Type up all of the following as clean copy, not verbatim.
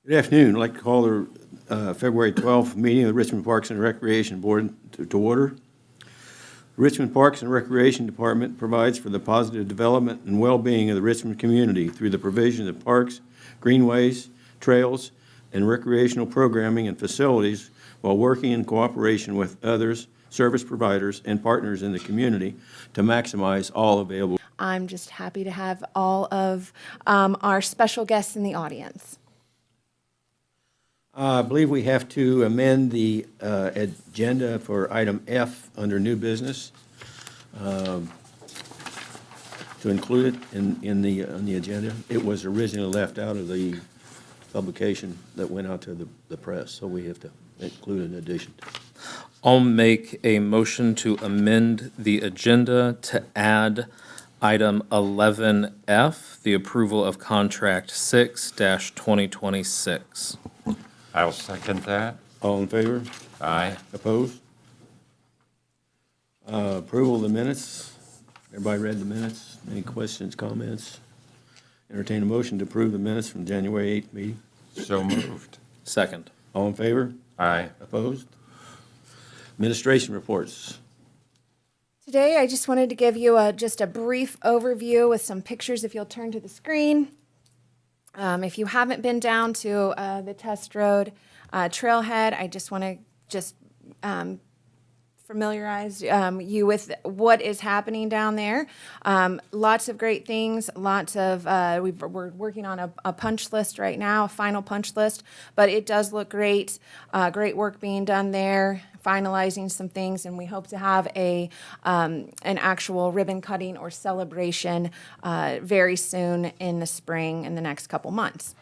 Good afternoon. I'd like to call the February 12th meeting of the Richmond Parks and Recreation Board to order. The Richmond Parks and Recreation Department provides for the positive development and well-being of the Richmond community through the provision of parks, greenways, trails, and recreational programming and facilities while working in cooperation with others, service providers, and partners in the community to maximize all available. I'm just happy to have all of our special guests in the audience. I believe we have to amend the agenda for item F under new business to include it in the agenda. It was originally left out of the publication that went out to the press, so we have to include an addition. I'll make a motion to amend the agenda to add item 11F, the approval of contract 6-2026. I'll second that. All in favor? Aye. Opposed? Approval of the minutes. Everybody read the minutes? Any questions, comments? Entertain a motion to approve the minutes from January 8th meeting. So moved. Second. All in favor? Aye. Opposed? Administration reports. Today, I just wanted to give you just a brief overview with some pictures, if you'll turn to the screen. If you haven't been down to the Test Road trailhead, I just want to familiarize you with what is happening down there. Lots of great things, lots of, we're working on a punch list right now, a final punch list, but it does look great. Great work being done there, finalizing some things, and we hope to have an actual ribbon cutting or celebration very soon in the spring, in the next couple months.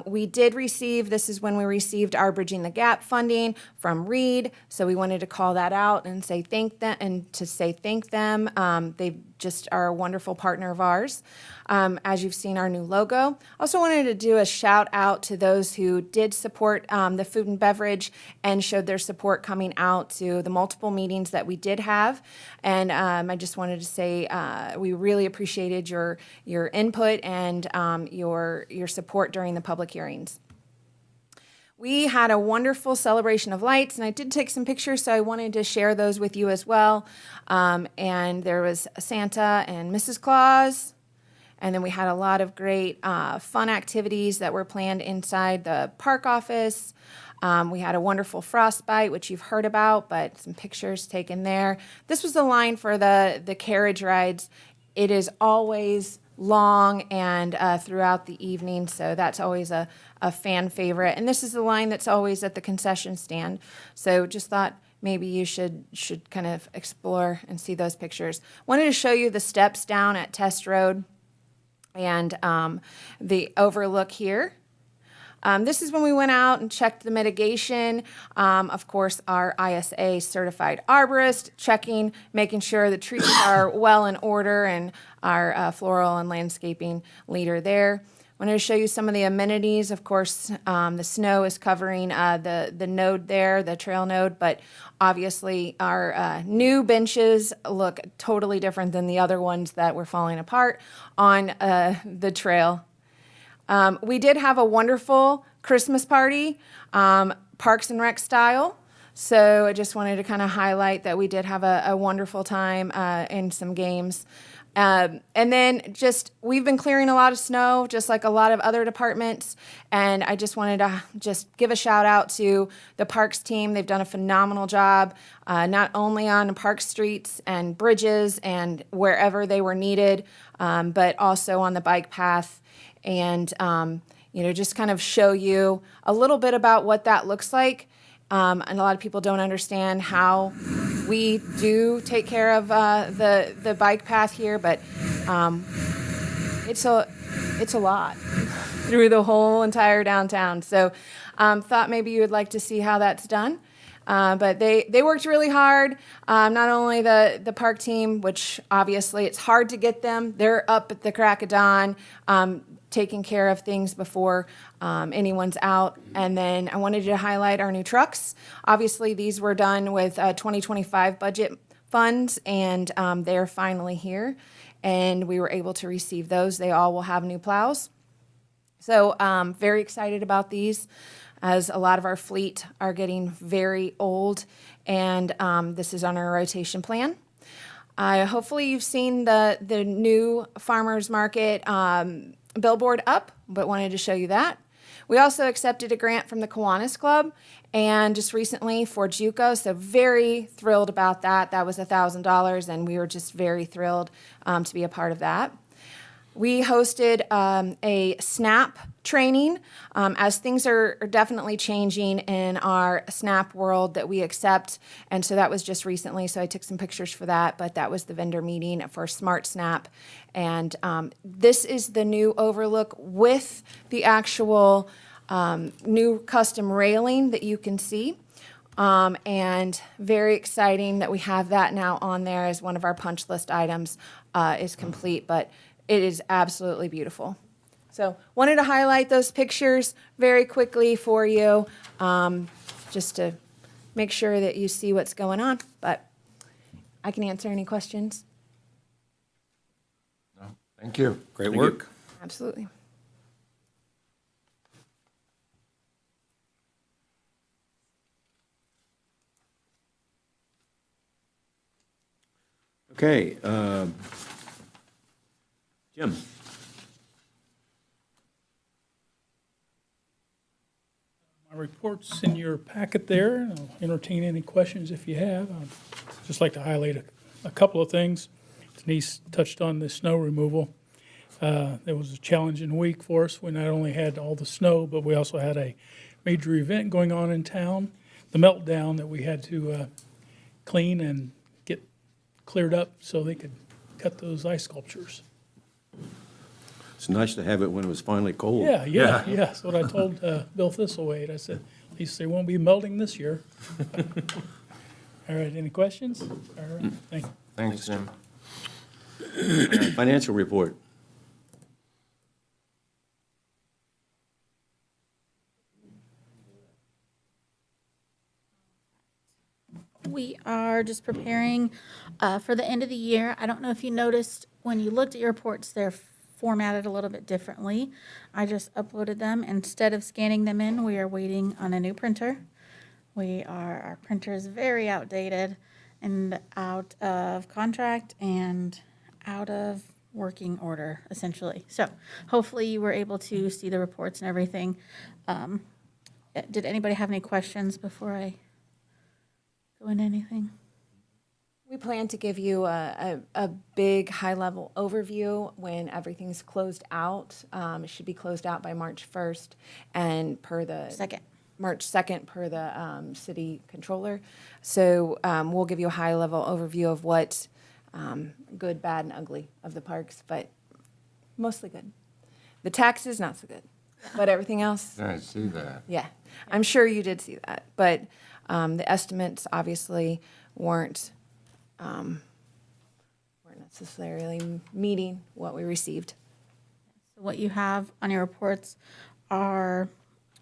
We did receive, this is when we received our Bridging the Gap funding from Reed, so we wanted to call that out and say thank them. They just are a wonderful partner of ours. As you've seen our new logo. Also wanted to do a shout out to those who did support the food and beverage and showed their support coming out to the multiple meetings that we did have. And I just wanted to say we really appreciated your input and your support during the public hearings. We had a wonderful celebration of lights, and I did take some pictures, so I wanted to share those with you as well. And there was Santa and Mrs. Claus, and then we had a lot of great fun activities that were planned inside the park office. We had a wonderful frostbite, which you've heard about, but some pictures taken there. This was the line for the carriage rides. It is always long and throughout the evening, so that's always a fan favorite. And this is the line that's always at the concession stand. So just thought maybe you should kind of explore and see those pictures. Wanted to show you the steps down at Test Road and the overlook here. This is when we went out and checked the mitigation. Of course, our ISA certified arborist, checking, making sure the trees are well in order, and our floral and landscaping leader there. Wanted to show you some of the amenities. Of course, the snow is covering the node there, the trail node, but obviously our new benches look totally different than the other ones that were falling apart on the trail. We did have a wonderful Christmas party, Parks and Rec style. So I just wanted to kind of highlight that we did have a wonderful time in some games. And then we've been clearing a lot of snow, just like a lot of other departments. And I just wanted to just give a shout out to the Parks team. They've done a phenomenal job, not only on park streets and bridges and wherever they were needed, but also on the bike path. And, just kind of show you a little bit about what that looks like. And a lot of people don't understand how we do take care of the bike path here, but it's a lot through the whole entire downtown. So thought maybe you would like to see how that's done. But they worked really hard. Not only the park team, which obviously it's hard to get them. They're up at the crack of dawn, taking care of things before anyone's out. And then I wanted to highlight our new trucks. Obviously, these were done with 2025 budget funds, and they're finally here. And we were able to receive those. They all will have new plows. So very excited about these, as a lot of our fleet are getting very old, and this is on our rotation plan. Hopefully you've seen the new farmers market billboard up, but wanted to show you that. We also accepted a grant from the Kiwanis Club, and just recently for JUCO, so very thrilled about that. That was $1,000, and we were just very thrilled to be a part of that. We hosted a SNAP training, as things are definitely changing in our SNAP world that we accept. And so that was just recently, so I took some pictures for that, but that was the vendor meeting for Smart Snap. And this is the new overlook with the actual new custom railing that you can see. And very exciting that we have that now on there as one of our punch list items is complete, but it is absolutely beautiful. So wanted to highlight those pictures very quickly for you, just to make sure that you see what's going on. But I can answer any questions. No, thank you. Great work. Absolutely. Okay, Jim. My report's in your packet there. I'll entertain any questions if you have. I'd just like to highlight a couple of things. Denise touched on the snow removal. It was a challenging week for us. We not only had all the snow, but we also had a major event going on in town, the meltdown that we had to clean and get cleared up so they could cut those ice sculptures. It's nice to have it when it was finally cold. Yeah. That's what I told Bill Thistlewade. I said, at least they won't be melting this year. All right, any questions? All right, thank you. Thanks, Jim. Financial report. We are just preparing for the end of the year. I don't know if you noticed when you looked at your reports, they're formatted a little bit differently. I just uploaded them. Instead of scanning them in, we are waiting on a new printer. Our printer is very outdated and out of contract and out of working order, essentially. So hopefully you were able to see the reports and everything. Did anybody have any questions before I go into anything? We plan to give you a big high-level overview when everything's closed out. It should be closed out by March 1st, and March 2nd per the city controller. So we'll give you a high-level overview of what good, bad, and ugly of the parks, but mostly good. The taxes, not so good, but everything else, Yeah, I see that. yeah. I'm sure you did see that, but the estimates obviously weren't necessarily meeting what we received. What you have on your reports are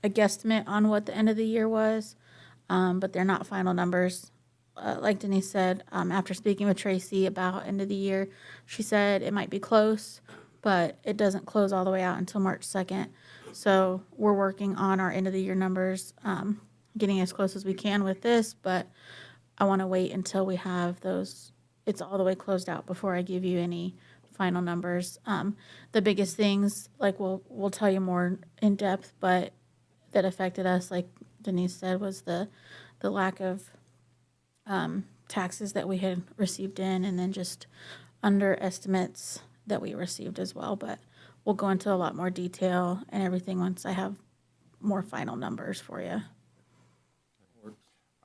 a guesstimate on what the end of the year was, but they're not final numbers. Like Denise said, after speaking with Tracy about end of the year, she said it might be close, but it doesn't close all the way out until March 2nd. So we're working on our end of the year numbers, getting as close as we can with this, but I want to wait until we have those, it's all the way closed out before I give you any final numbers. The biggest things, like we'll tell you more in depth, but that affected us, like Denise said, was the lack of taxes that we had received in, and then just underestimates that we received as well. But we'll go into a lot more detail and everything once I have more final numbers for you.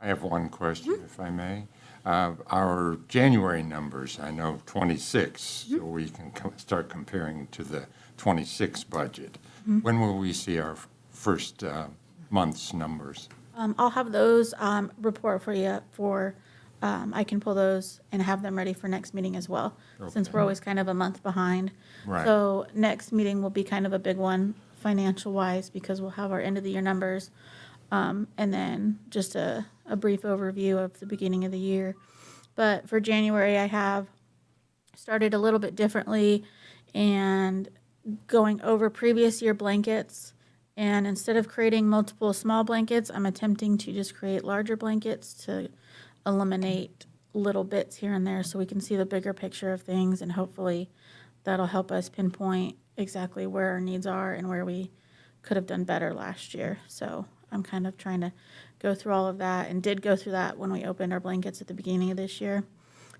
I have one question, if I may. Our January numbers, I know 26, so we can start comparing to the 26 budget. When will we see our first month's numbers? I'll have those report for you I can pull those and have them ready for next meeting as well, since we're always kind of a month behind. Right. So next meeting will be kind of a big one financial-wise, because we'll have our end-of-the-year numbers, and then just a brief overview of the beginning of the year. But for January, I have started a little bit differently, and going over previous year blankets. And instead of creating multiple small blankets, I'm attempting to just create larger blankets to eliminate little bits here and there so we can see the bigger picture of things, and hopefully that'll help us pinpoint exactly where our needs are and where we could have done better last year. So I'm kind of trying to go through all of that, and did go through that when we opened our blankets at the beginning of this year,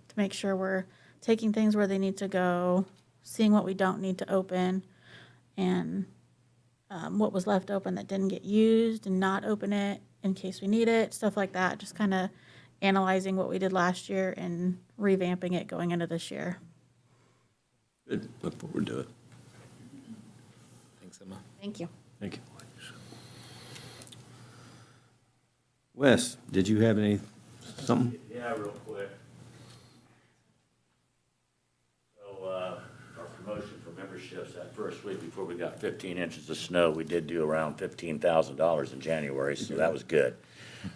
to make sure we're taking things where they need to go, seeing what we don't need to open, and what was left open that didn't get used, and not open it in case we need it, stuff like that. Just kind of analyzing what we did last year and revamping it going into this year. Good. Look forward to it. Thanks, Emma. Thank you. Thank you. Wes, did you have something? Yeah, real quick. So, our promotion for memberships, that first week before we got 15 inches of snow, we did do around $15,000 in January, so that was good.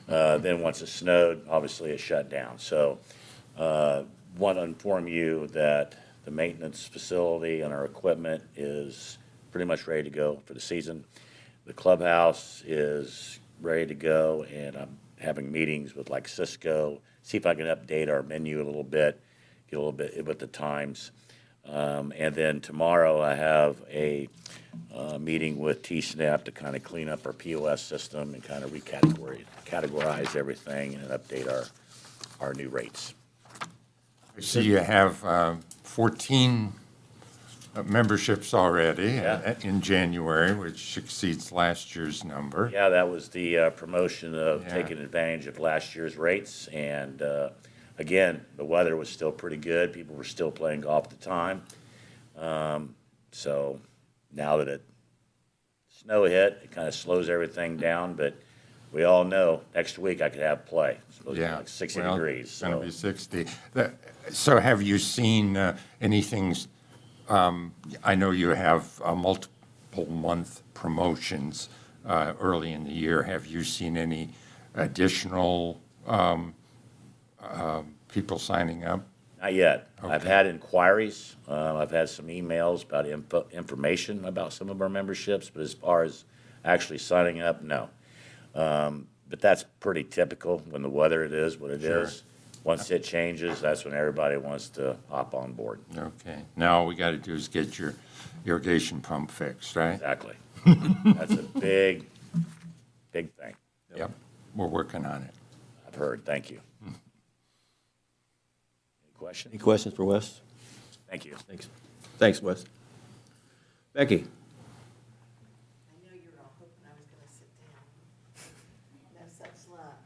Then once it snowed, obviously it shut down. So, want to inform you that the maintenance facility and our equipment is pretty much ready to go for the season. The clubhouse is ready to go, and I'm having meetings with like Cisco, see if I can update our menu a little bit, get a little bit with the times. And then tomorrow I have a meeting with T-SNAP to kind of clean up our POS system and kind of categorize everything and update our new rates. I see you have 14 memberships already Yeah. in January, which exceeds last year's number. Yeah, that was the promotion of Yeah. taking advantage of last year's rates. And again, the weather was still pretty good. People were still playing golf at the time. So now that snow hit, it kind of slows everything down. But we all know next week I could have play. It's supposed to be Yeah. like 60 Well, degrees. It's going to So be 60. So have you seen anything, I know you have multiple month promotions early in the year. Have you seen any additional people signing up? not yet. I've Okay. had inquiries. I've had some emails about information about some of our memberships, but as far as actually signing up, no. But that's pretty typical when the weather it is what it Sure. is. Once it changes, that's when everybody wants to hop on board. Okay. Now all we got to do is get your irrigation pump fixed, right? Exactly. That's a big thing. Yep. We're working on it. I've heard. Thank you. Any questions? Any questions for Wes? Thank you. Thanks. Thanks, Wes. Becky? I know you're all hoping I was going to sit down. No such luck.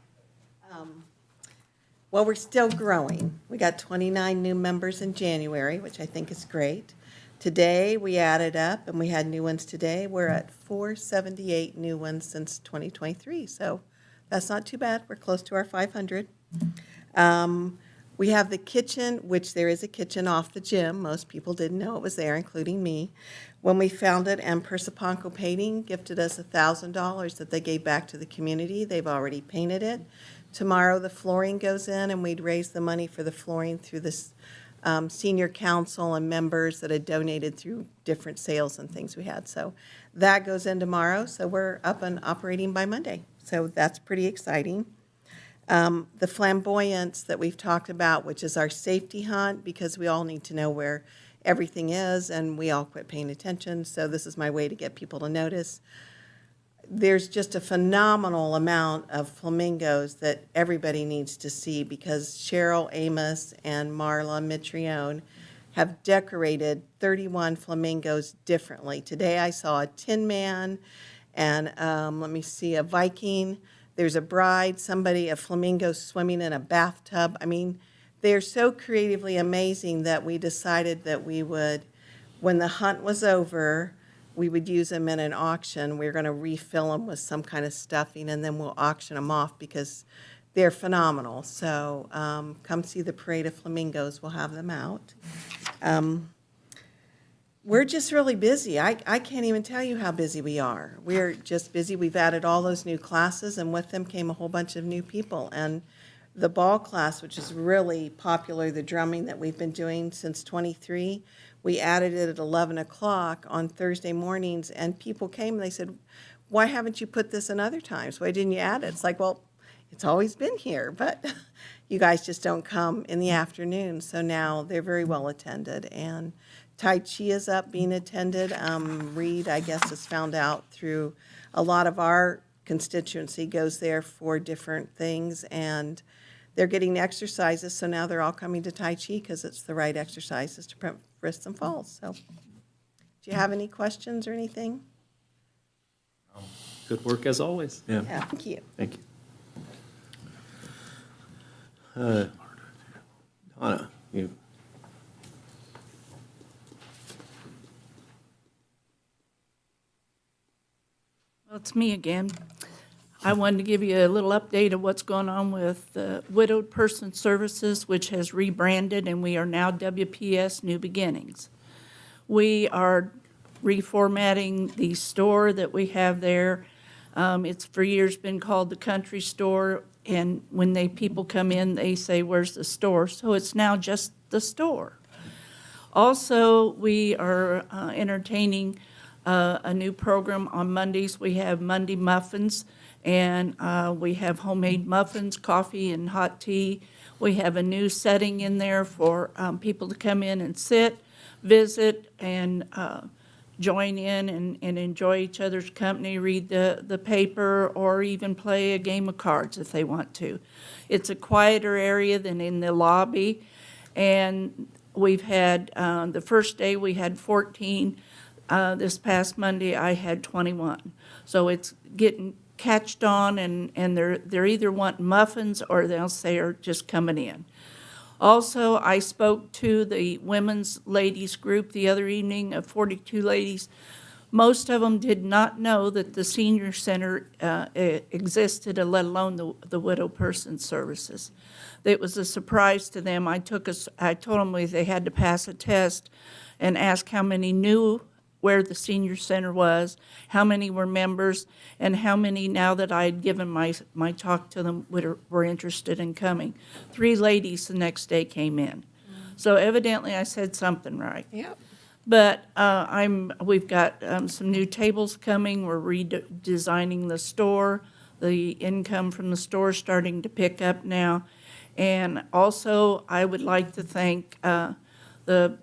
Well, we're still growing. We got 29 new members in January, which I think is great. Today, we added up, and we had new ones today. We're at 478 new ones since 2023, so that's not too bad. We're close to our 500. We have the kitchen, which there is a kitchen off the gym. Most people didn't know it was there, including me. When we found it, and Persiponco Painting gifted us $1,000 that they gave back to the community. They've already painted it. Tomorrow, the flooring goes in, and we'd raise the money for the flooring through this senior council and members that had donated through different sales and things we had. So that goes in tomorrow, so we're up and operating by Monday. So that's pretty exciting. The flamboyance that we've talked about, which is our safety hunt, because we all need to know where everything is, and we all quit paying attention, so this is my way to get people to notice. There's just a phenomenal amount of flamingos that everybody needs to see, because Cheryl Amos and Marla Mitrione have decorated 31 flamingos differently. Today I saw a Tin Man and, let me see, a Viking. There's a bride, a flamingo swimming in a bathtub. I mean, they're so creatively amazing that we decided that we would, when the hunt was over, we would use them in an auction. We're going to refill them with some kind of stuffing, and then we'll auction them off because they're phenomenal. So come see the Parade of Flamingos. We'll have them out. We're just really busy. I can't even tell you how busy we are. We're just busy. We've added all those new classes, and with them came a whole bunch of new people. And the ball class, which is really popular, the drumming that we've been doing since '23, we added it at 11 o'clock on Thursday mornings, and people came and they said, why haven't you put this in other times? Why didn't you add it? It's like, well, it's always been here, but you guys just don't come in the afternoon. So now they're very well attended. And Tai Chi is up being attended. Reed, I guess, has found out through a lot of our constituency goes there for different things. And they're getting exercises. So now they're all coming to Tai Chi because it's the right exercises to prevent wrists and falls. So do you have any questions or anything? Good work as always. Yeah, Yeah, thank you. thank you. Donna, you, Well, it's me again. I wanted to give you a little update of what's going on with Widowed Person Services, which has rebranded, and we are now WPS New Beginnings. We are reformatting the store that we have there. It's for years been called the Country Store, and when people come in, they say, "Where's the store?" So it's now just the store. Also, we are entertaining a new program on Mondays. We have Monday muffins, and we have homemade muffins, coffee, and hot tea. We have a new setting in there for people to come in and sit, visit, and join in and enjoy each other's company, read the paper, or even play a game of cards if they want to. It's a quieter area than in the lobby, and we've had, the first day we had 14. This past Monday, I had 21. So it's getting catched on, and they're either wanting muffins or they'll say are just coming in. Also, I spoke to the women's ladies group the other evening of 42 ladies. Most of them did not know that the senior center existed, let alone the widow person services. It was a surprise to them. I told them they had to pass a test and ask how many knew where the senior center was, how many were members, and how many, now that I had given my talk to them, were interested in coming. 3 ladies the next day came in. So evidently I said something right. Yep. But we've got some new tables coming. We're redesigning the store. The income from the store is starting to pick up now. And also, I would like to thank the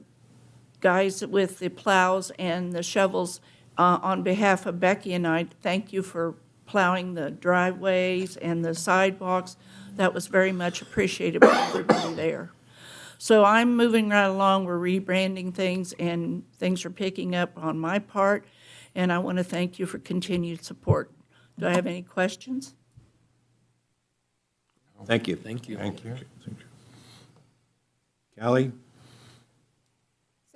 guys with the plows and the shovels on behalf of Becky and I. Thank you for plowing the driveways and the sidewalks. That was very much appreciated by everybody there. So I'm moving right along. We're rebranding things, and things are picking up on my part, and I want to thank you for continued support. Do I have any questions? thank you. Thank you. Thank you. Callie?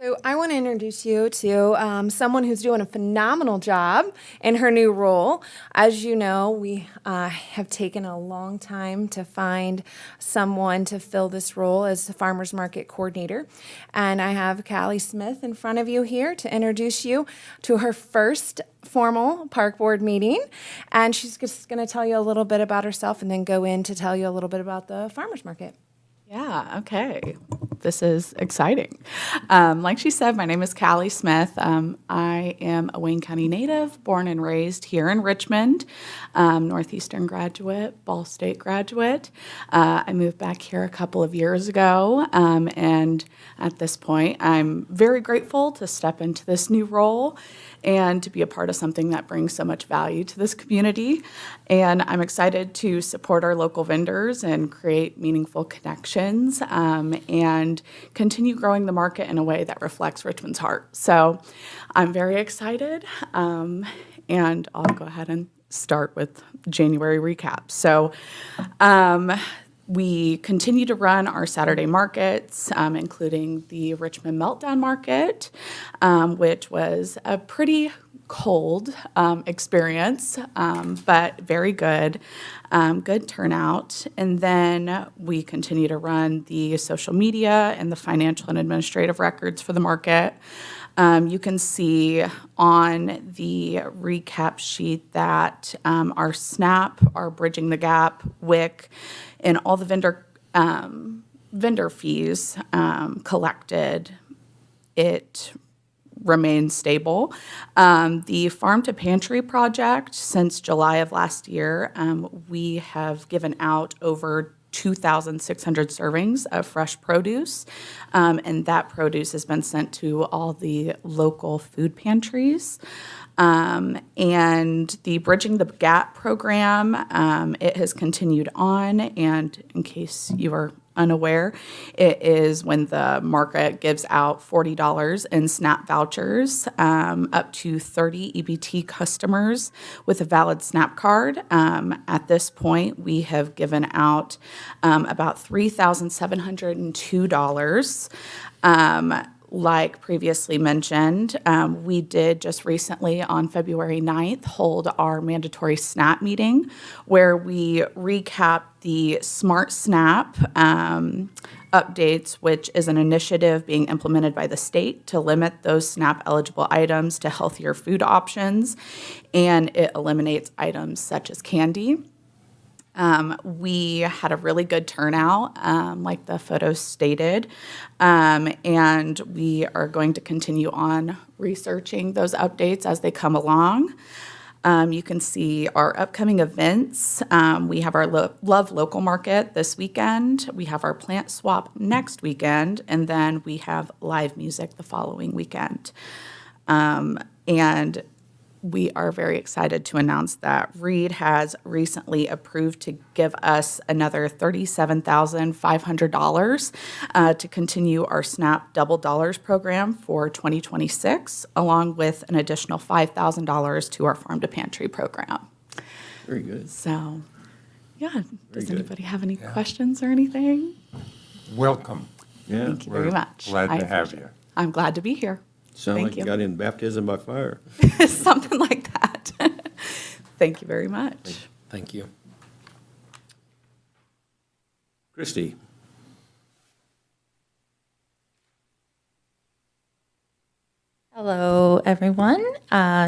So I want to introduce you to someone who's doing a phenomenal job in her new role. As you know, we have taken a long time to find someone to fill this role as the farmers market coordinator. And I have Callie Smith in front of you here to introduce you to her first formal park board meeting. And she's just going to tell you a little bit about herself and then go in to tell you a little bit about the farmers market. Yeah, okay. This is exciting. Like she said, my name is Callie Smith. I am a Wayne County native, born and raised here in Richmond, Northeastern graduate, Ball State graduate. I moved back here a couple of years ago, and at this point, I'm very grateful to step into this new role and to be a part of something that brings so much value to this community. And I'm excited to support our local vendors and create meaningful connections and continue growing the market in a way that reflects Richmond's heart. So I'm very excited, and I'll go ahead and start with January recap. So we continue to run our Saturday markets, including the Richmond Meltdown Market, which was a pretty cold experience, but very good, good turnout. And then we continue to run the social media and the financial and administrative records for the market. You can see on the recap sheet that our SNAP, our Bridging the Gap, WIC, and all the vendor fees collected, it remains stable. The Farm to Pantry project, since July of last year, we have given out over 2,600 servings of fresh produce, and that produce has been sent to all the local food pantries. And the Bridging the Gap program, it has continued on, and in case you are unaware, it is when the market gives out $40 in SNAP vouchers up to 30 EBT customers with a valid SNAP card. At this point, we have given out about $3,702. Like previously mentioned, we did just recently on February 9th hold our mandatory SNAP meeting where we recapped the Smart SNAP updates, which is an initiative being implemented by the state to limit those SNAP eligible items to healthier food options, and it eliminates items such as candy. We had a really good turnout, like the photos stated, and we are going to continue on researching those updates as they come along. You can see our upcoming events. We have our Love Local Market this weekend. We have our plant swap next weekend, and then we have live music the following weekend. And we are very excited to announce that Reed has recently approved to give us another $37,500 to continue our SNAP Double Dollars program for 2026, along with an additional $5,000 to our Farm to Pantry program. Very good. So, yeah, does good. anybody have any questions or anything? Welcome. Yeah. Thank you very We're much. glad I to have appreciate you. it. I'm glad to be here. Sound Thank like you you. got in baptism by fire. Something like that. Thank you very much. Thank you. Christie? Hello, everyone.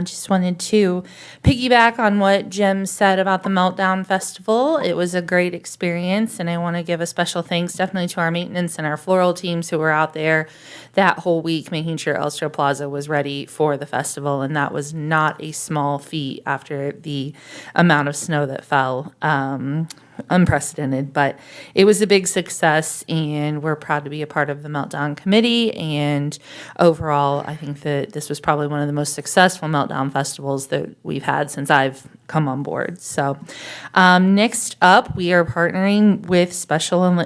Just wanted to piggyback on what Jim said about the Meltdown Festival. It was a great experience, and I want to give a special thanks definitely to our maintenance and our floral teams who were out there that whole week making sure Elster Plaza was ready for the festival, and that was not a small feat after the amount of snow that fell. Unprecedented, but it was a big success, and we're proud to be a part of the Meltdown Committee. And overall, I think that this was probably one of the most successful Meltdown festivals that we've had since I've come on board. So next up, we are partnering with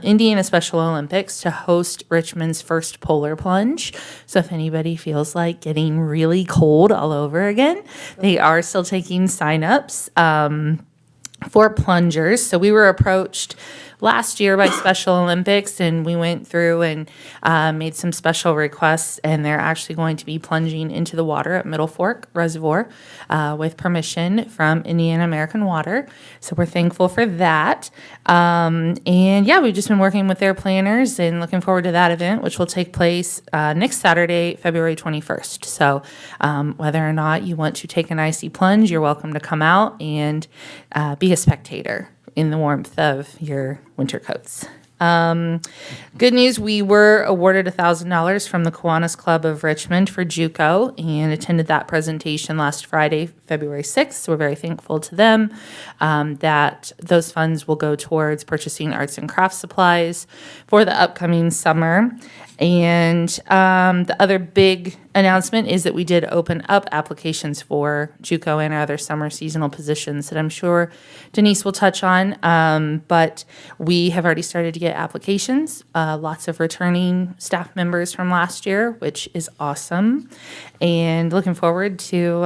Indiana Special Olympics to host Richmond's first polar plunge. So if anybody feels like getting really cold all over again, they are still taking signups for plungers. So we were approached last year by Special Olympics, and we went through and made some special requests, and they're actually going to be plunging into the water at Middle Fork Reservoir with permission from Indiana American Water. So we're thankful for that. And yeah, we've just been working with their planners and looking forward to that event, which will take place next Saturday, February 21st. So whether or not you want to take an icy plunge, you're welcome to come out and be a spectator in the warmth of your winter coats. Good news, we were awarded $1,000 from the Kiwanis Club of Richmond for JUCO and attended that presentation last Friday, February 6th. So we're very thankful to them that those funds will go towards purchasing arts and crafts supplies for the upcoming summer. And the other big announcement is that we did open up applications for JUCO and our other summer seasonal positions that I'm sure Denise will touch on. But we have already started to get applications, lots of returning staff members from last year, which is awesome. And looking forward to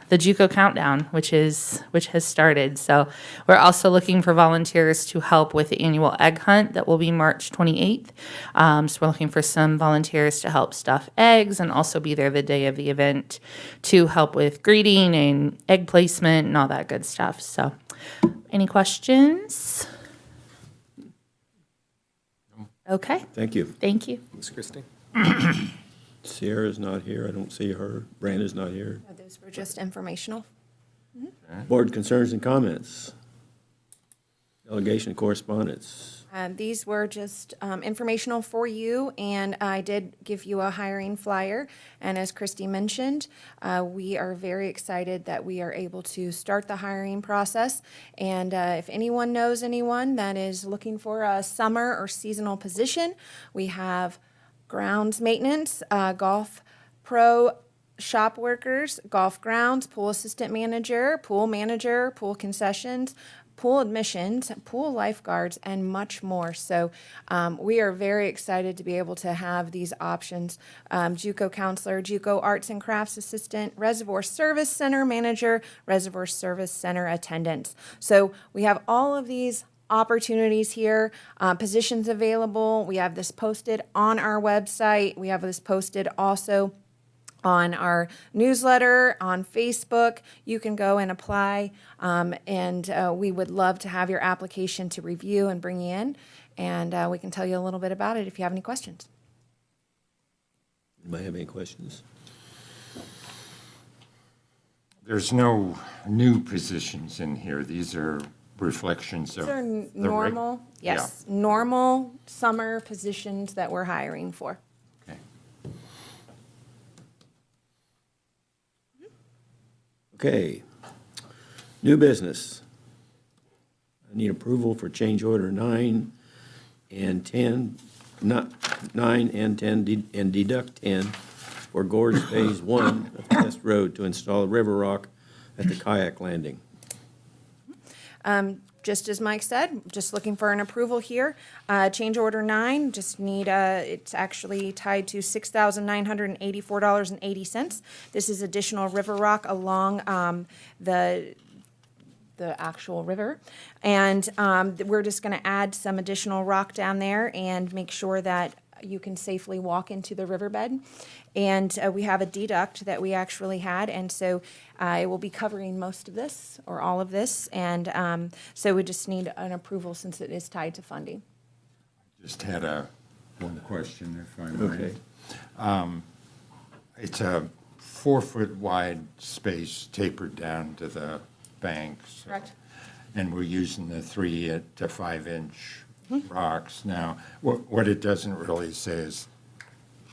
the JUCO countdown, which has started. So we're also looking for volunteers to help with the annual egg hunt that will be March 28th. So we're looking for some volunteers to help stuff eggs and also be there the day of the event to help with greeting and egg placement and all that good stuff. So any questions? Okay, Thank you. thank you. Thanks, Christy. Sierra's not here. I don't see her. Brandon's not here. Those were just informational. Board concerns and comments. Delegation correspondence. These were just informational for you, and I did give you a hiring flyer. And as Christy mentioned, we are very excited that we are able to start the hiring process. And if anyone knows anyone that is looking for a summer or seasonal position, we have grounds maintenance, golf pro shop workers, golf grounds, pool assistant manager, pool concessions, pool admissions, pool lifeguards, and much more. So we are very excited to be able to have these options. JUCO counselor, JUCO arts and crafts assistant, reservoir service center manager, reservoir service center attendants. So we have all of these opportunities here, positions available. We have this posted on our website. We have this posted also on our newsletter, on Facebook. You can go and apply, and we would love to have your application to review and bring you in, and we can tell you a little bit about it if you have any questions. Anybody have any questions? There's no new positions in here. These are reflections of. These are the reg- normal, yes, normal summer positions that we're hiring for. Yeah, okay. Okay. New business. I need approval for change order 9 and 10, not 9 and 10, and deduct 10 for Gorge Phase 1 of Test Road to install river rock at the kayak landing. Just as Mike said, just looking for an approval here. Change order 9, just need, it's actually tied to $6,984.80. This is additional river rock along the actual river. And we're just going to add some additional rock down there and make sure that you can safely walk into the riverbed. And we have a deduct that we actually had, and so it will be covering most of this, or all of this. And so we just need an approval since it is tied to funding. Just had one question, if I may. Okay. It's a 4-foot wide space tapered down to the bank. so- Correct. And we're using the 3 to 5 inch rocks. Now, what it doesn't really say is,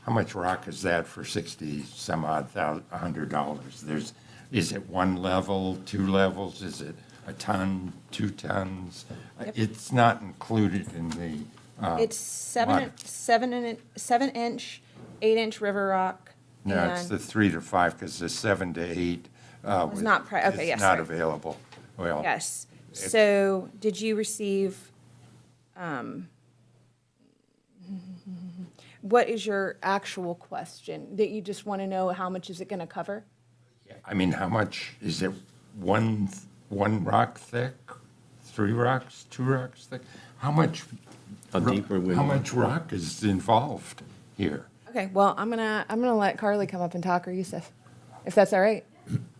how much rock is that for 60 some odd $100? Is it 1 level, 2 levels? Is it a ton, 2 tons? It's not included in the. It's 7-inch, 8-inch river rock. No, it's and the 3 to 5, because the 7 to 8. Was not okay, yes, It's not sorry. available. Well. Yes. So did you receive, what is your actual question? That you just want to know how much is it going to cover? I mean, how much, is it one rock thick, 3 rocks, 2 rocks thick? How much? How deep are we How going? much rock is involved here? Okay, well, I'm gonna let Carly come up and talk, or Yusuf, if that's all right.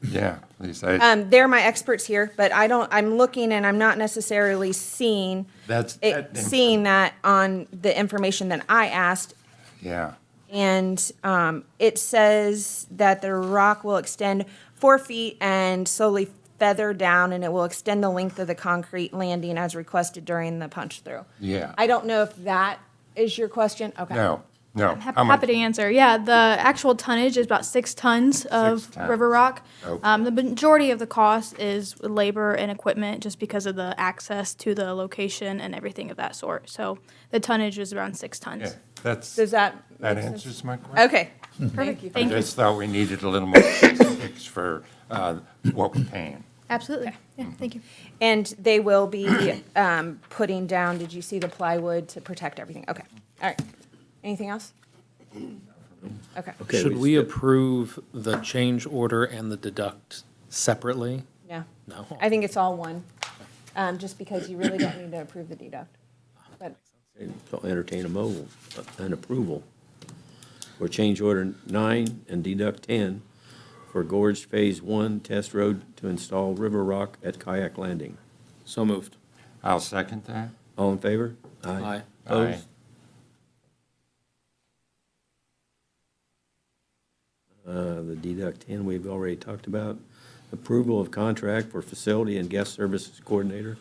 Yeah, please, They're my experts here, but I'm looking and I'm not necessarily seeing that on the information that I asked. yeah. And it says that the rock will extend 4 feet and slowly feather down, and it will extend the length of the concrete landing as requested during the punch through. Yeah. I don't know if that is your question. Okay. No. How much? Happy to answer. Yeah, the actual tonnage is about 6 tons of 6 tons. river rock. Okay. The majority of the cost is labor and equipment, just because of the access to the location and everything of that sort. So the tonnage is around 6 tons. Yeah, Does that that make sense? answers my question. Okay. Thank you. I just thought we needed a little more specifics for what we're paying. Absolutely. Yeah, thank you. And they will be putting down, did you see the plywood to protect everything? Okay, all right. Anything else? Okay, Okay, Should we approve the change order and the deduct separately? no. No. I think it's all one, just because you really don't need to approve the deduct. But So entertain an approval for change order 9 and deduct 10 for Gorge Phase 1 Test Road to install river rock at kayak landing. So moved. I'll second that. All in favor? Aye. Opposed? The deduct 10, we've already talked about. Approval of contract for facility and guest services coordinator.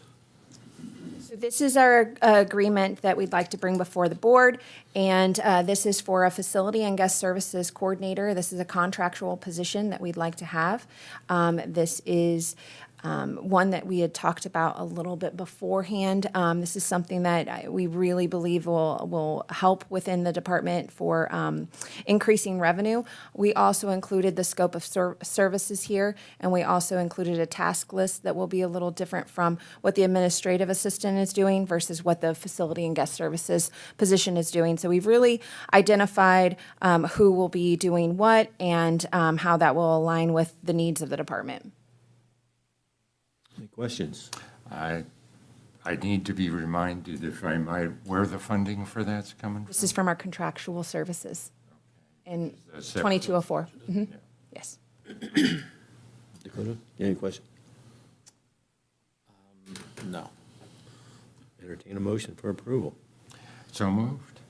So this is our agreement that we'd like to bring before the board, and this is for a facility and guest services coordinator. This is a contractual position that we'd like to have. This is one that we had talked about a little bit beforehand. This is something that we really believe will help within the department for increasing revenue. We also included the scope of services here, and we also included a task list that will be a little different from what the administrative assistant is doing versus what the facility and guest services position is doing. So we've really identified who will be doing what and how that will align with the needs of the department. Any questions? I need to be reminded, if I might, where the funding for that's coming This from? is from our contractual services in Is that separate? 2204. Yes. Dakota, any questions? No. Entertain a motion for approval. So moved.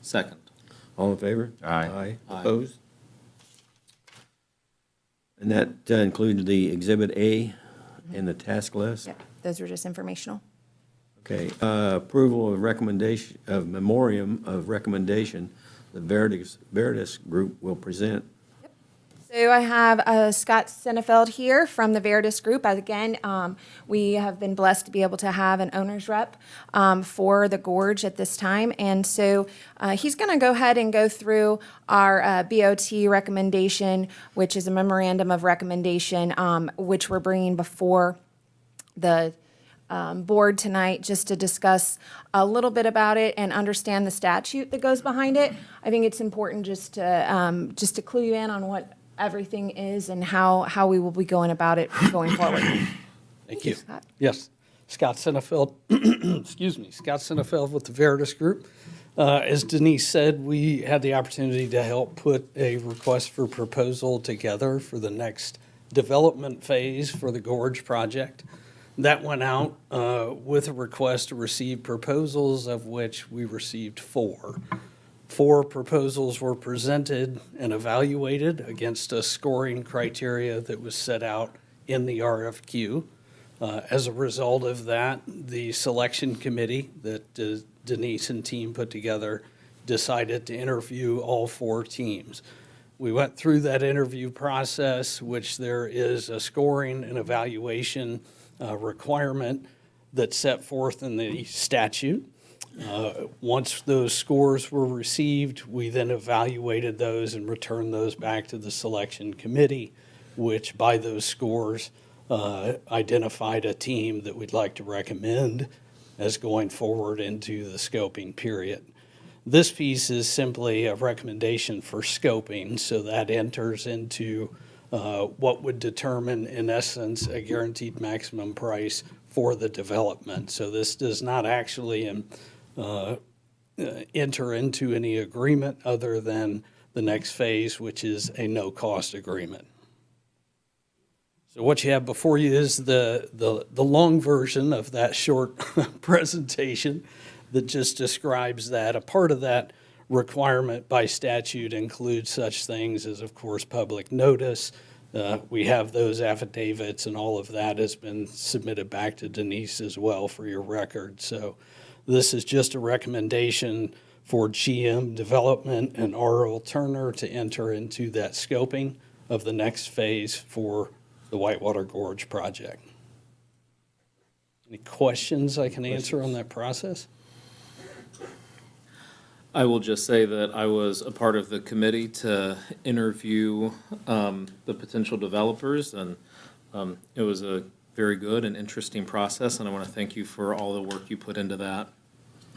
Second. All in favor? Aye. Aye. Opposed? And that included the Exhibit A and the task list? Yep, those were just informational. Okay, approval of recommendation, of memoriam of recommendation, the Veritas Group will present. So I have Scott Senefeld here from the Veritas Group. Again, we have been blessed to be able to have an owner's rep for the Gorge at this time. And so he's going to go ahead and go through our BOT recommendation, which is a memorandum of recommendation, which we're bringing before the board tonight just to discuss a little bit about it and understand the statute that goes behind it. I think it's important just to clue you in on what everything is and how we will be going about it going forward. Thank you. Scott. Yes, Scott Senefeld, excuse me, Scott Senefeld with the Veritas Group. As Denise said, we had the opportunity to help put a request for proposal together for the next development phase for the Gorge project. That went out with a request to receive proposals, of which we received 4. 4 proposals were presented and evaluated against a scoring criteria that was set out in the RFQ. As a result of that, the selection committee that Denise and team put together decided to interview all 4 teams. We went through that interview process, which there is a scoring and evaluation requirement that's set forth in the statute. Once those scores were received, we then evaluated those and returned those back to the selection committee, which by those scores identified a team that we'd like to recommend as going forward into the scoping period. This piece is simply a recommendation for scoping, so that enters into what would determine, in essence, a guaranteed maximum price for the development. So this does not actually enter into any agreement other than the next phase, which is a no-cost agreement. So what you have before you is the long version of that short presentation that just describes that. A part of that requirement by statute includes such things as, of course, public notice. We have those affidavits, and all of that has been submitted back to Denise as well for your record. So this is just a recommendation for GM Development and R.L. Turner to enter into that scoping of the next phase for the Whitewater Gorge project. Any questions I can answer on that process? I will just say that I was a part of the committee to interview the potential developers, and it was a very good and interesting process, and I want to thank you for all the work you put into that.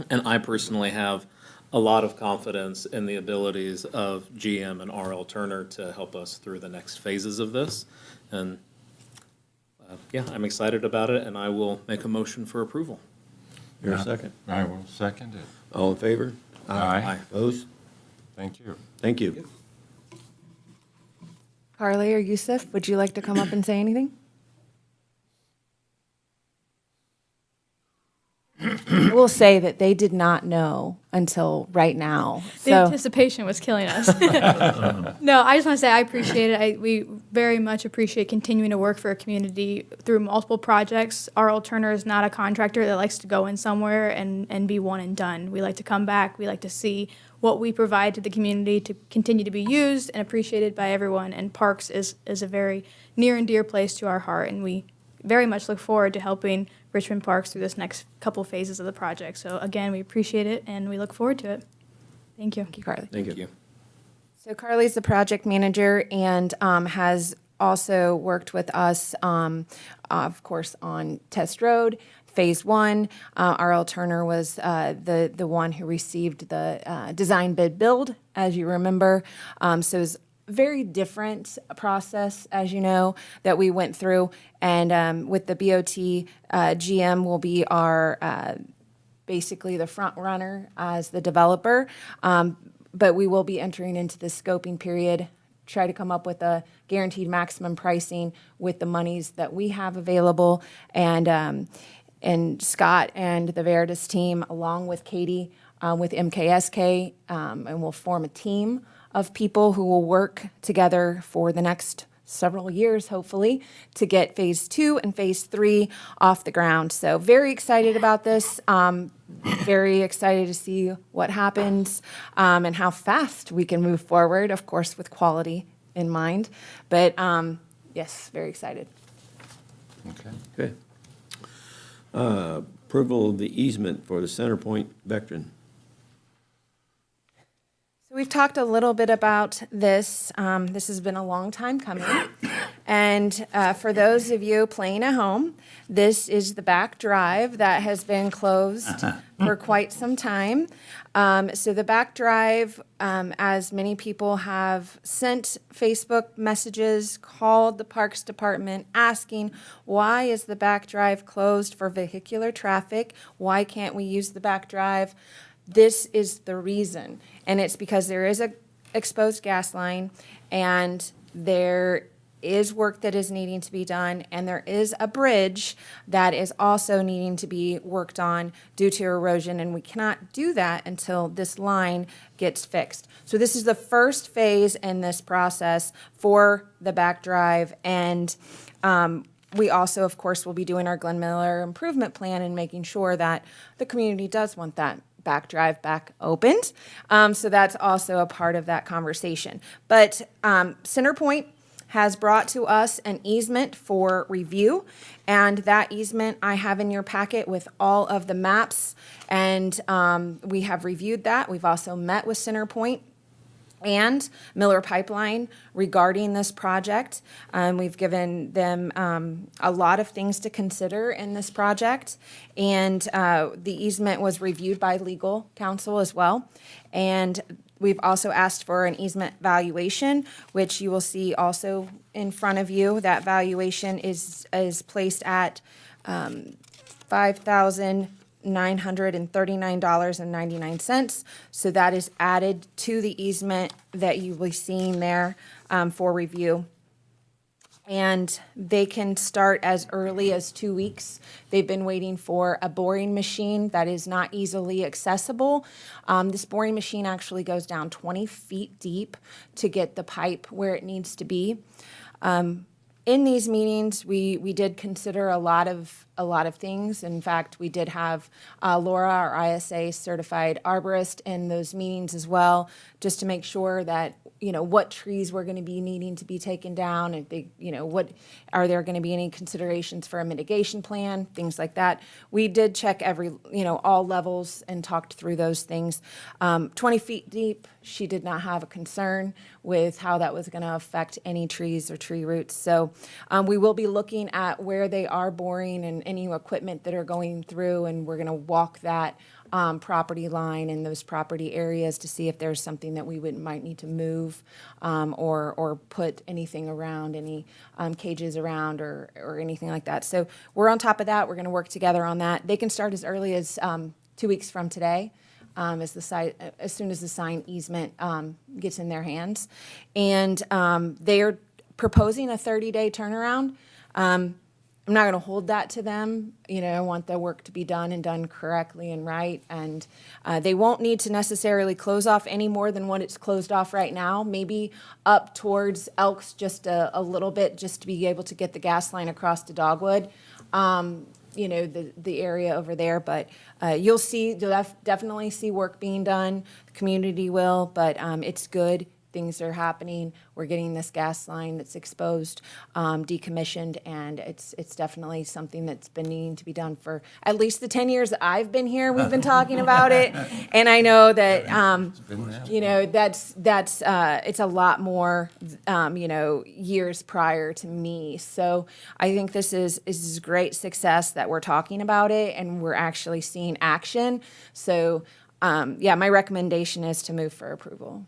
And I personally have a lot of confidence in the abilities of GM and R.L. Turner to help us through the next phases of this. And yeah, I'm excited about it, and I will make a motion for approval. Here a second. I will second it. All in favor? Aye. Opposed? Thank you. Thank you. Carly or Yusuf, would you like to come up and say anything? I will say that they did not know until right now. The So anticipation was killing us. No, I just want to say I appreciate it. We very much appreciate continuing to work for a community through multiple projects. R.L. Turner is not a contractor that likes to go in somewhere and be one and done. We like to come back. We like to see what we provide to the community to continue to be used and appreciated by everyone. And Parks is a very near and dear place to our heart, and we very much look forward to helping Richmond Parks through this next couple phases of the project. So again, we appreciate it and we look forward to it. Thank you. thank you, Carly. Thank Thank you. you. So Carly's the project manager and has also worked with us, of course, on Test Road, Phase 1. R.L. Turner was the one who received the design bid build, as you remember. So it's a very different process, as you know, that we went through. And with the BOT, GM will be our basically the front runner as the developer. But we will be entering into the scoping period, try to come up with a guaranteed maximum pricing with the monies that we have available. And Scott and the Veritas team, along with Katie, with MKSK, and we'll form a team of people who will work together for the next several years, hopefully, to get Phase 2 and Phase 3 off the ground. So very excited about this. Very excited to see what happens and how fast we can move forward, of course, with quality in mind. But yes, very excited. Okay. Okay. Approval of the easement for the Center Point Veteran. So we've talked a little bit about this. This has been a long time coming. And for those of you playing at home, this is the back drive that has been closed for quite some time. So the back drive, as many people have sent Facebook messages, called the Parks Department asking, why is the back drive closed for vehicular traffic? Why can't we use the back drive? This is the reason, and it's because there is a exposed gas line, and there is work that is needing to be done, and there is a bridge that is also needing to be worked on due to erosion, and we cannot do that until this line gets fixed. So this is the first phase in this process for the back drive, and we also, of course, will be doing our Glenn Miller improvement plan and making sure that the community does want that back drive back opened. So that's also a part of that conversation. But Centerpoint has brought to us an easement for review, and that easement I have in your packet with all of the maps, and we have reviewed that. We've also met with Centerpoint and Miller Pipeline regarding this project. We've given them a lot of things to consider in this project, and the easement was reviewed by legal counsel as well. And we've also asked for an easement valuation, which you will see also in front of you. That valuation is placed at $5,939.99. So that is added to the easement that you will be seeing there for review. And they can start as early as 2 weeks. They've been waiting for a boring machine that is not easily accessible. This boring machine actually goes down 20 feet deep to get the pipe where it needs to be. In these meetings, we did consider a lot of things. In fact, we did have Laura, our ISA certified arborist, in those meetings as well, just to make sure that, what trees were going to be needing to be taken down, and what are there going to be any considerations for a mitigation plan, things like that. We did check all levels and talked through those things. 20 feet deep, she did not have a concern with how that was going to affect any trees or tree roots. So we will be looking at where they are boring and any equipment that are going through, and we're going to walk that property line and those property areas to see if there's something that we might need to move or put anything around, any cages around or anything like that. So we're on top of that. We're going to work together on that. They can start as early as 2 weeks from today. As soon as the signed easement gets in their hands. And they are proposing a 30-day turnaround. I'm I'm not going to hold that to them. I want the work to be done and done correctly and right. And they won't need to necessarily close off any more than what it's closed off right now. Maybe up towards Elks just a little bit, just to be able to get the gas line across to Dogwood. The area over there. But you'll definitely see work being done. The community will, but it's good. Things are happening. We're getting this gas line that's exposed, decommissioned, and it's definitely something that's been needing to be done for at least the 10 years that I've been here. We've been talking about it, and I know that that's it's a lot more years prior to me. So I think this is great success that we're talking about it and we're actually seeing action. So my recommendation is to move for approval.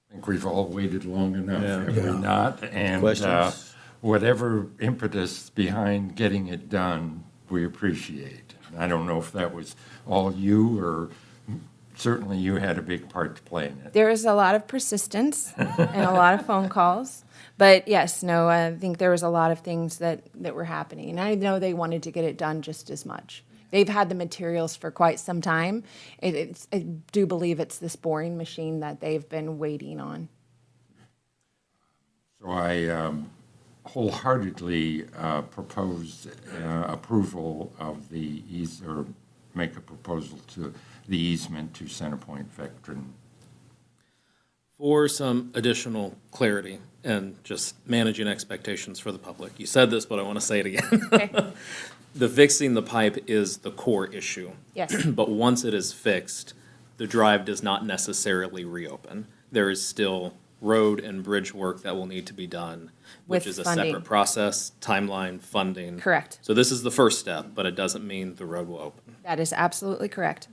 I think we've all waited long enough, have we not? And Questions? whatever impetus behind getting it done, we appreciate. I don't know if that was all you, or certainly you had a big part to play in it. There was a lot of persistence and a lot of phone calls. But yes, I think there was a lot of things that were happening. And I know they wanted to get it done just as much. They've had the materials for quite some time. I do believe it's this boring machine that they've been waiting on. So I wholeheartedly propose approval of the or make a proposal to the easement to Centerpoint Veteran. For some additional clarity and just managing expectations for the public. You said this, but I want to say it again. Okay. The fixing the pipe is the core issue. Yes. But once it is fixed, the drive does not necessarily reopen. There is still road and bridge work that will need to be done, which With is a funding. separate process, timeline, funding. Correct. So this is the first step, but it doesn't mean the road will open. That is absolutely correct.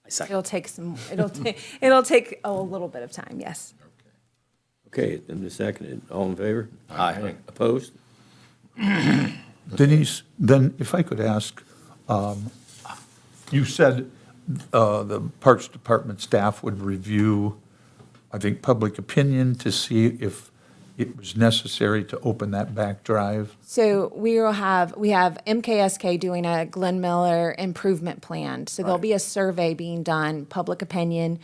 I second. It'll take a little bit of time, yes. Okay, then the second, all in favor? Aye. Opposed? Denise, then if I could ask, you said the Parks Department staff would review, I think, public opinion to see if it was necessary to open that back drive. So we have MKSK doing a Glenn Miller improvement plan. So there'll be a survey being done, public opinion,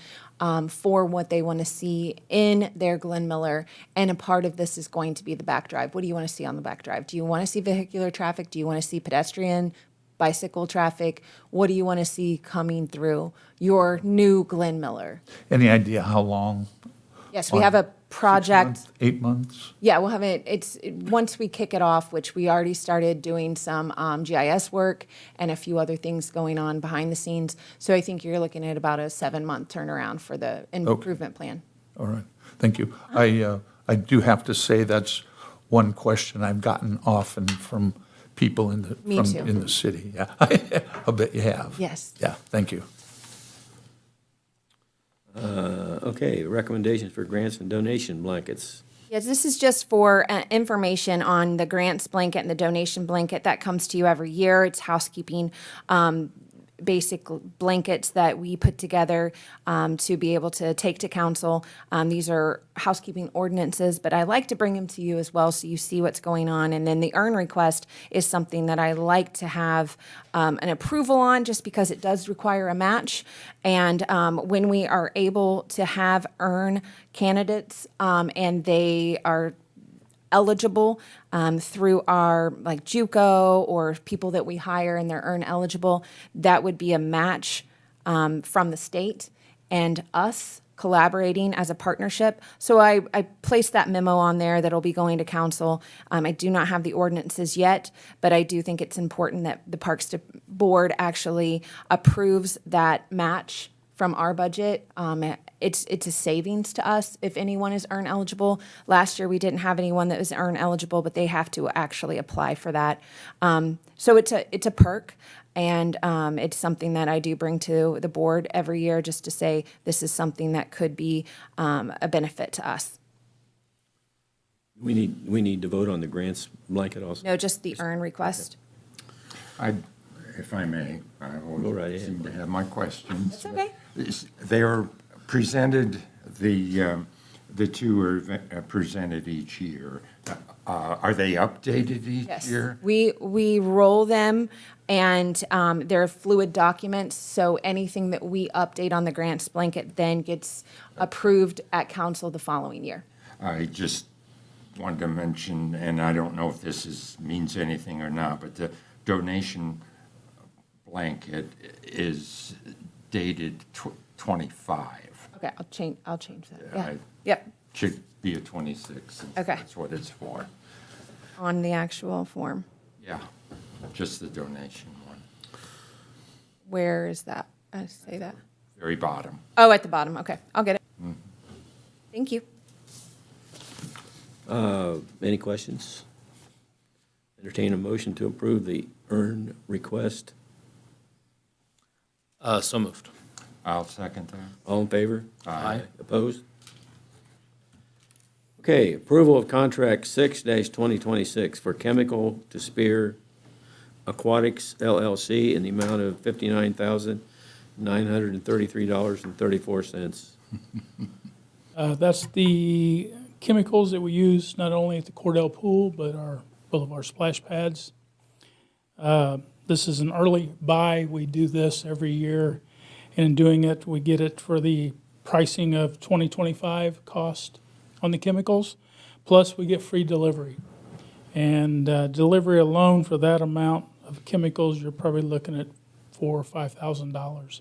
for what they want to see in their Glenn Miller. And a part of this is going to be the back drive. What do you want to see on the back drive? Do you want to see vehicular traffic? Do you want to see pedestrian, bicycle traffic? What do you want to see coming through your new Glenn Miller? Any idea how long? Yes, we have a project. 6 months, 8 months? Yeah, we'll have it, once we kick it off, which we already started doing some GIS work and a few other things going on behind the scenes. So I think you're looking at about a 7-month turnaround for the improvement plan. All right, thank you. I do have to say that's one question I've gotten often from people in the city. Yeah, I bet you have. Yes. Yeah, thank you. Okay, recommendations for grants and donation blankets. Yes, this is just for information on the grants blanket and the donation blanket that comes to you every year. It's housekeeping, basic blankets that we put together to be able to take to council. These are housekeeping ordinances, but I like to bring them to you as well so you see what's going on. And then the earn request is something that I like to have an approval on just because it does require a match. And when we are able to have earn candidates and they are eligible through our like JUCO or people that we hire and they're earn eligible, that would be a match from the state and us collaborating as a partnership. So I placed that memo on there that'll be going to council. I do not have the ordinances yet, but I do think it's important that the Parks Board actually approves that match from our budget. It's a savings to us if anyone is earn eligible. Last year, we didn't have anyone that was earn eligible, but they have to actually apply for that. So it's a perk, and it's something that I do bring to the board every year just to say this is something that could be a benefit to us. We need to vote on the grants blanket also. No, just the earn request. If I may, I Go right ahead. seem to have my questions. That's okay. They are presented, the two are presented each year. Are they updated each Yes. year? We roll them, and they're fluid documents, so anything that we update on the grants blanket then gets approved at council the following year. I just wanted to mention, and I don't know if this means anything or not, but the donation blanket is dated 25. Okay, I'll change that, yeah. I- Yep, Should be a 26. Since Okay. That's what it's for. on the actual form. Yeah, just the donation one, Where is that? Say that. very bottom. Oh, at the bottom, okay, I'll get it. Thank you. Any questions? Entertain a motion to approve the earn request. So moved. I'll second that. All in favor? Aye. Opposed? Okay, approval of contract 6-2026 for Chemical to Spear Aquatics LLC in the amount of $59,933.34. That's the chemicals that we use not only at the Cordell Pool, but both of our splash pads. This is an early buy. We do this every year. And in doing it, we get it for the pricing of 2025 cost on the chemicals. Plus, we get free delivery. And delivery alone for that amount of chemicals, you're probably looking at $4,000 or $5,000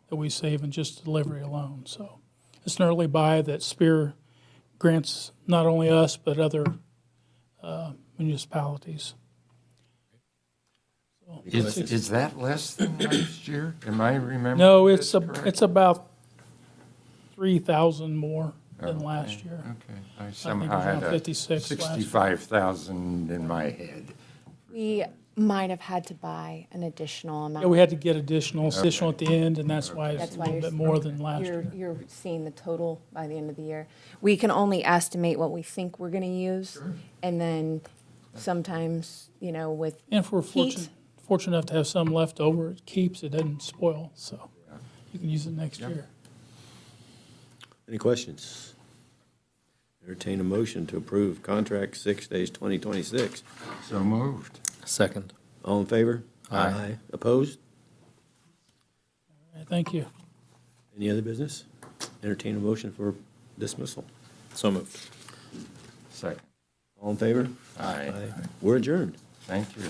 that we save in just delivery alone. So it's an early buy that Spear grants not only us, but other municipalities. So Is that less than last year? Am I remembering? No, this correct? it's about 3,000 more than last year. Okay, I it was somehow around had a 56 last year. 65,000 in my head. We might have had to buy an additional amount. Yeah, we had to get additional at the end, and that's why it's That's a why little you're bit more than last You're, year. you're seeing the total by the end of the year. We can only estimate what we think we're gonna use, and then sometimes, with And if we're heat. fortunate enough to have some left over, it keeps, it doesn't spoil, so you can use it next year. Any questions? Entertain a motion to approve contract 6-2026. So moved. Second. All in favor? Aye. Opposed? All right, thank you. Any other business? Entertain a motion for dismissal. So moved. Second. All in favor? Aye. We're adjourned. Thank you.